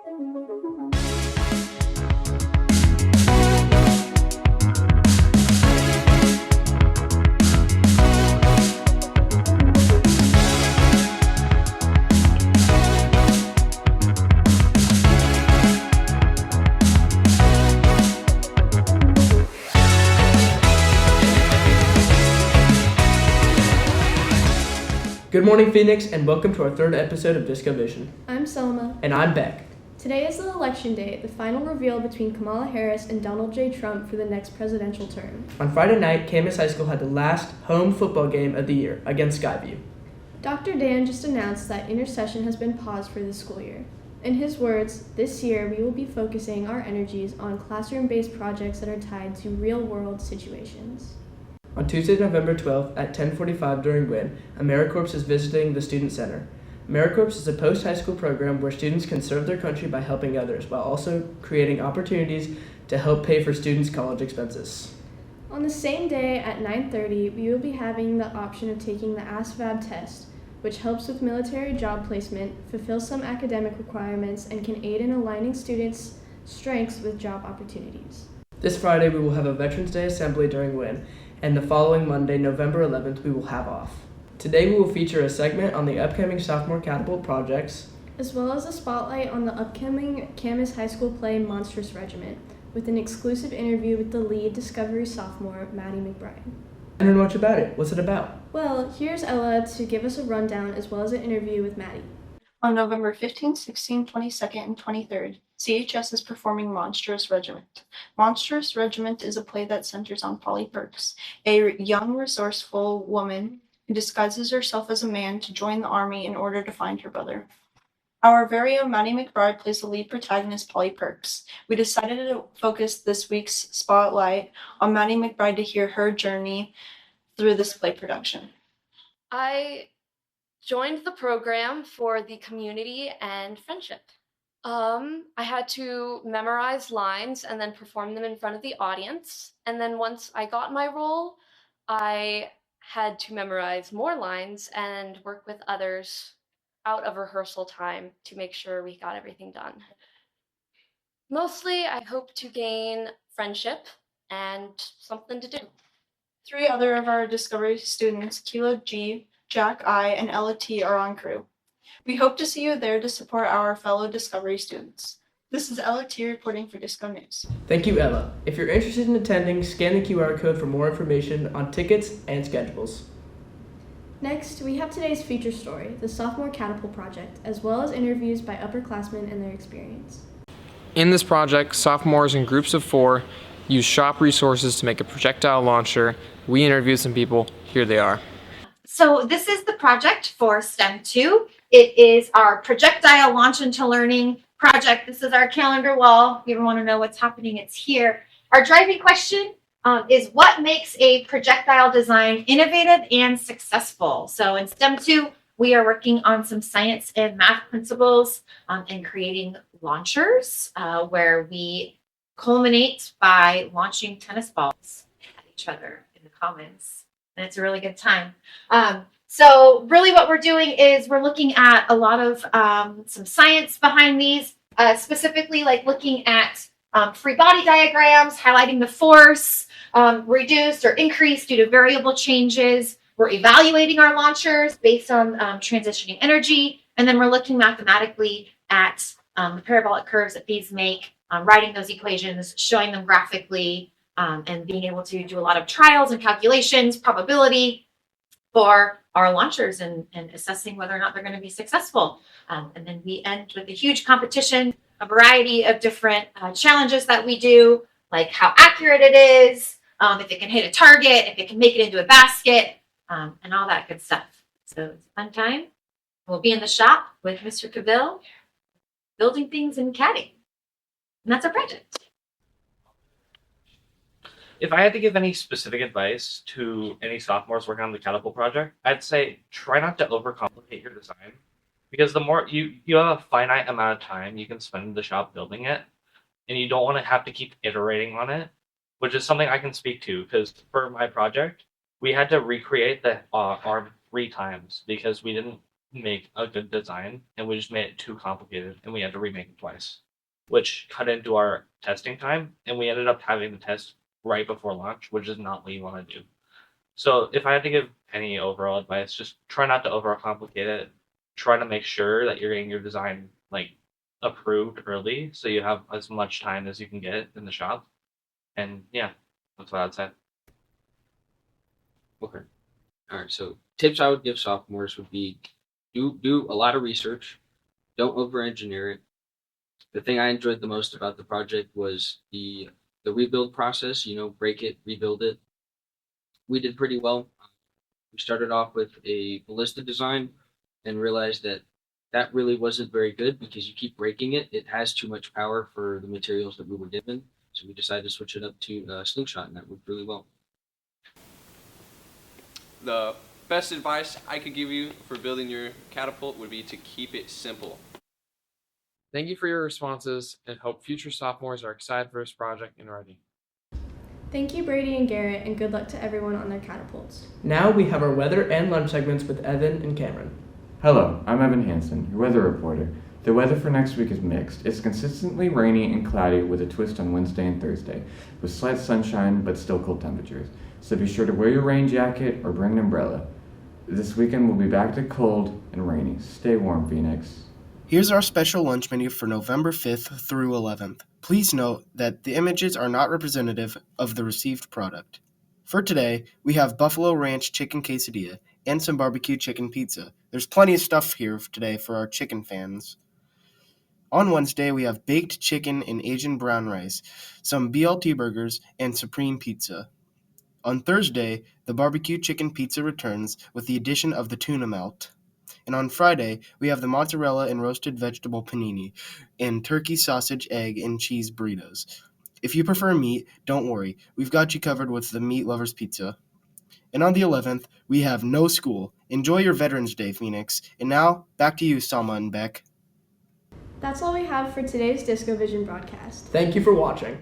Good morning, Phoenix, and welcome to our third episode of Discovision. I'm Selma. And I'm Beck. Today is the election day, the final reveal between Kamala Harris and Donald J. Trump for the next presidential term. On Friday night, Camas High School had the last home football game of the year against Skyview. Dr. Dan just announced that Intersession has been paused for this school year. In his words, this year we will be focusing our energies on classroom-based projects that are tied to real-world situations. On Tuesday, November 12th at 10:45 during WIN, AmeriCorps is visiting the Student Center. AmeriCorps is a post-high school program where students can serve their country by helping others, while also creating opportunities to help pay for students' college expenses. On the same day at 9:30, we will be having the option of taking the ASVAB test, which helps with military job placement, fulfills some academic requirements, and can aid in aligning students' strengths with job opportunities. This Friday, we will have a Veterans Day assembly during WIN, and the following Monday, November 11th, we will have off. Today, we will feature a segment on the upcoming sophomore catapult projects, as well as a spotlight on the upcoming Camas High School play Monstrous Regiment, with an exclusive interview with the lead Discovery sophomore, Maddie McBride. I don't know much about it. What's it about? Well, here's Ella to give us a rundown as well as an interview with Maddie. On November 15th, 16th, 22nd, and 23rd, CHS is performing Monstrous Regiment. Monstrous Regiment is a play that centers on Polly Perks, a young, resourceful woman who disguises herself as a man to join the army in order to find her brother. Our very own Maddie McBride plays the lead protagonist, Polly Perks. We decided to focus this week's spotlight on Maddie McBride to hear her journey through this play production. I joined the program for the community and friendship. I had to memorize lines and then perform them in front of the audience. And then once I got my role, I had to memorize more lines and work with others out of rehearsal time to make sure we got everything done. Mostly, I hope to gain friendship and something to do. 3 other of our Discovery students, Kilo G, Jack I, and Ella T, are on crew. We hope to see you there to support our fellow Discovery students. This is Ella T reporting for Disco News. Thank you, Ella. If you're interested in attending, scan the QR code for more information on tickets and schedules. Next, we have today's feature story, the Sophomore Catapult Project, as well as interviews by upperclassmen and their experience. In this project, sophomores in groups of 4 use shop resources to make a projectile launcher. We interviewed some people. Here they are. So this is the project for STEM 2. It is our projectile launch into learning project. This is our calendar wall. If you ever want to know what's happening, it's here. Our driving question is what makes a projectile design innovative and successful? So in STEM 2, we are working on some science and math principles and creating launchers where we culminate by launching tennis balls at each other in the commons. And it's a really good time. So really what we're doing is we're looking at a lot of some science behind these, specifically like looking at free body diagrams, highlighting the force, reduced or increased due to variable changes. We're evaluating our launchers based on transitioning energy. And then we're looking mathematically at the parabolic curves that these make, writing those equations, showing them graphically, and being able to do a lot of trials and calculations, probability for our launchers and assessing whether or not they're going to be successful. And then we end with a huge competition, a variety of different challenges that we do, like how accurate it is, if it can hit a target, if it can make it into a basket, and all that good stuff. So it's a fun time. We'll be in the shop with Mr. Cavill, building things and catting. And that's our project. If I had to give any specific advice to any sophomores working on the catapult project, I'd say try not to overcomplicate your design, because the more you have a finite amount of time you can spend in the shop building it, and you don't want to have to keep iterating on it, which is something I can speak to, because for my project we had to recreate the arm 3 times because we didn't make a good design, and we just made it too complicated, and we had to remake it twice, which cut into our testing time, and we ended up having the test right before launch, which is not what you want to do. So if I had to give any overall advice, just try not to overcomplicate it. Try to make sure that you're getting your design like approved early, so you have as much time as you can get in the shop. And yeah, that's what I'd say. Okay. All right. So tips I would give sophomores would be do a lot of research. Don't over engineer it. The thing I enjoyed the most about the project was the rebuild process. Break it, rebuild it. We did pretty well. We started off with a ballista design and realized that really wasn't very good because you keep breaking it. It has too much power for the materials that we were given. So we decided to switch it up to slingshot, and that worked really well. The best advice I could give you for building your catapult would be to keep it simple. Thank you for your responses and hope future sophomores are excited for this project and ready. Thank you, Brady and Garrett, and good luck to everyone on their catapults. Now we have our weather and lunch segments with Evan and Cameron. Hello, I'm Evan Hansen, your weather reporter. The weather for next week is mixed. It's consistently rainy and cloudy with a twist on Wednesday and Thursday, with slight sunshine but still cold temperatures. So be sure to wear your rain jacket or bring an umbrella. This weekend we'll be back to cold and rainy. Stay warm, Phoenix. Here's our special lunch menu for November 5th through 11th. Please note that the images are not representative of the received product. For today, we have Buffalo Ranch Chicken Quesadilla and some barbecue chicken pizza. There's plenty of stuff here today for our chicken fans. On Wednesday, we have baked chicken and Asian brown rice, some BLT burgers, and supreme pizza. On Thursday, the barbecue chicken pizza returns with the addition of the tuna melt. And on Friday, we have the mozzarella and roasted vegetable panini and turkey sausage, egg, and cheese burritos. If you prefer meat, don't worry. We've got you covered with the Meat Lovers Pizza. And on the 11th, we have no school. Enjoy your Veterans Day, Phoenix. And now, back to you, Selma and Beck. That's all we have for today's Discovision broadcast. Thank you for watching.